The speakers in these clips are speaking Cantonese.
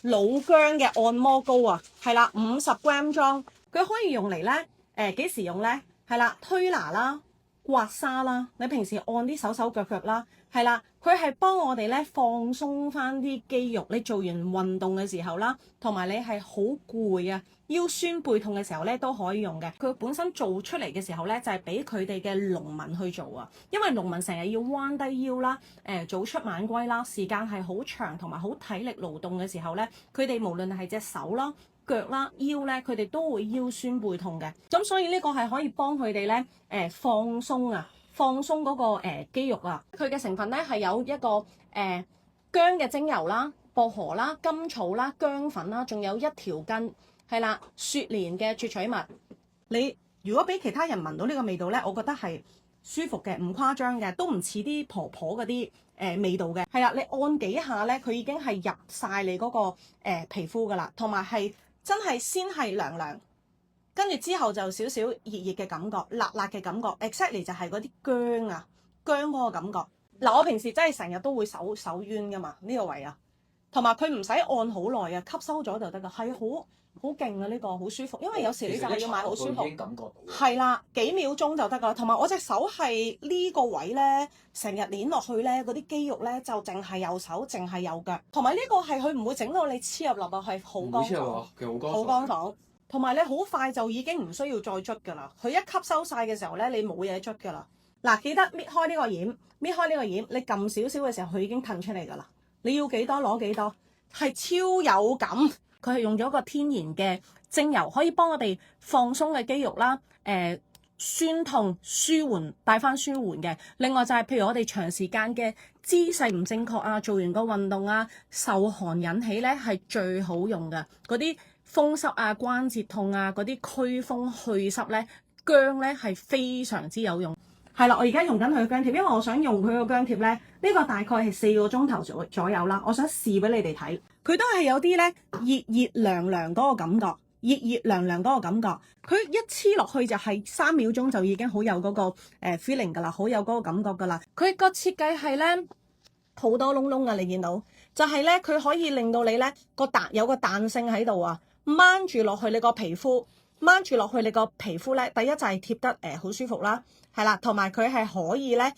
老薑嘅按摩膏啊，係啦，50g 裝，佢可以用嚟咧，幾時用咧？係啦，推拿啦、刮痧啦，你平時按啲手手腳腳啦，係啦，佢係幫我哋咧放鬆翻啲肌肉。你做完運動嘅時候啦，同埋你係好攰啊、腰酸背痛嘅時候咧都可以用嘅。佢本身做出嚟嘅時候咧，就係俾佢哋嘅農民去做啊，因為農民成日要彎低腰啦、早出晚歸啦，時間係好長同埋好體力勞動嘅時候咧，佢哋無論係隻手啦、腳啦、腰咧，佢哋都會腰酸背痛嘅。咁所以呢個係可以幫佢哋咧放鬆啊，放鬆嗰個肌肉啊。佢嘅成分咧係有一個薑嘅精油啦、薄荷啦、甘草啦、薑粉啦，仲有一條根係啦，雪蓮嘅萃取物。你如果俾其他人聞到呢個味道咧，我覺得係舒服嘅，唔誇張嘅，都唔似啲婆婆嗰啲味道嘅。係啦，你按幾下咧，佢已經係入晒你嗰個皮膚噶啦，同埋係真係先係涼涼，跟住之後就少少熱熱嘅感覺，辣辣嘅感覺 exactly 就係嗰啲薑啊，薑嗰個感覺。嗱，我平時真係成日都會手冤噶嘛，呢個位啊，同埋佢唔使按好耐啊，吸收咗就得噶，係好勁啊，呢個好舒服，因為有時你就係要買好舒服，係啦，幾秒鐘就得噶。同埋我隻手係呢個位咧，成日捏落去咧，嗰啲肌肉咧就淨係右手，淨係右腳，同埋呢個係佢唔會整到你黐入落啊，係好乾爽，好乾爽。同埋你好快就已經唔需要再捽㗎啦，佢一吸收晒嘅時候咧，你冇嘢捽㗎啦。嗱，記得搣開呢個掩，搣開呢個掩，你撳少少嘅時候，佢已經騰出嚟㗎啦。你要幾多攞幾多，係超有感。佢係用咗個天然嘅精油，可以幫我哋放鬆嘅肌肉啦，酸痛舒緩，帶翻舒緩嘅。另外就係譬如我哋長時間嘅姿勢唔正確啊，做完個運動啊，受寒引起咧係最好用嘅。嗰啲風濕啊、關節痛啊、嗰啲驅風祛濕咧，薑咧係非常之有用。係啦，我而家用緊佢嘅薑貼，因為我想用佢個薑貼咧，呢個大概係4個鐘頭左右啦。我想試俾你哋睇，佢都係有啲咧熱涼涼嗰個感覺，熱涼涼嗰個感覺。佢一黐落去就係3秒鐘就已經好有嗰個feeling 㗎啦，好有嗰個感覺㗎啦。佢個設計係咧好多窿窿㗎，你見到就係咧佢可以令到你咧有個彈性喺度啊，掹住落去你個皮膚。掹住落去你個皮膚咧，第一就係貼得好舒服啦，係啦，同埋佢係可以咧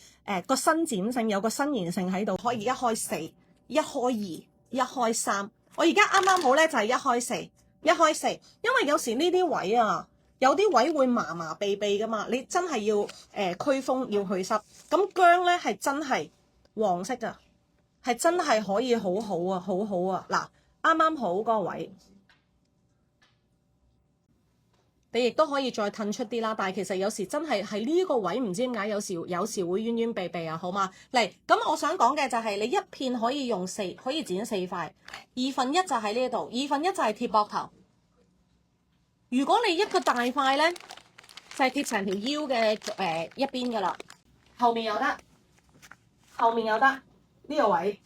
個伸展性有個伸延性喺度，可以1開4、1開2、1開3。我而家啱啱好咧就係1開4、1開4，因為有時呢啲位啊，有啲位會麻麻痹痹噶嘛，你真係要驅風要去濕。咁薑咧係真係黃色噶，係真係可以好好啊，好好啊，嗱啱啱好嗰個位。你亦都可以再褪出啲啦，但係其實有時真係呢個位唔知點解有時會冤冤避避啊，好嘛？嚟，咁我想講嘅就係你一片可以可以剪4塊，1/2就喺呢度，1/2就係貼膊頭。如果你一個大塊咧，就係貼成條腰嘅一邊噶啦，後面又得，呢個位，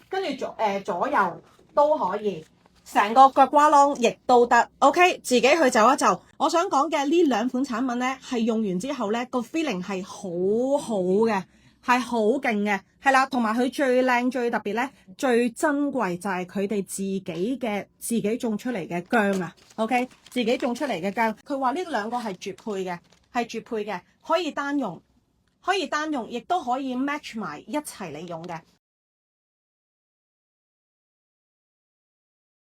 跟住左右都可以。成個腳瓜啷亦都得 ，OK， 自己去就一就。我想講嘅呢2款產品咧，係用完之後咧個 feeling 係好好嘅，係好勁嘅，係啦。同埋佢最靚最特別咧，最珍貴就係佢哋自己種出嚟嘅薑啊 ，OK， 自己種出嚟嘅薑。佢話呢2個係絕配嘅，可以單用，亦都可以 match 埋一齊嚟用嘅。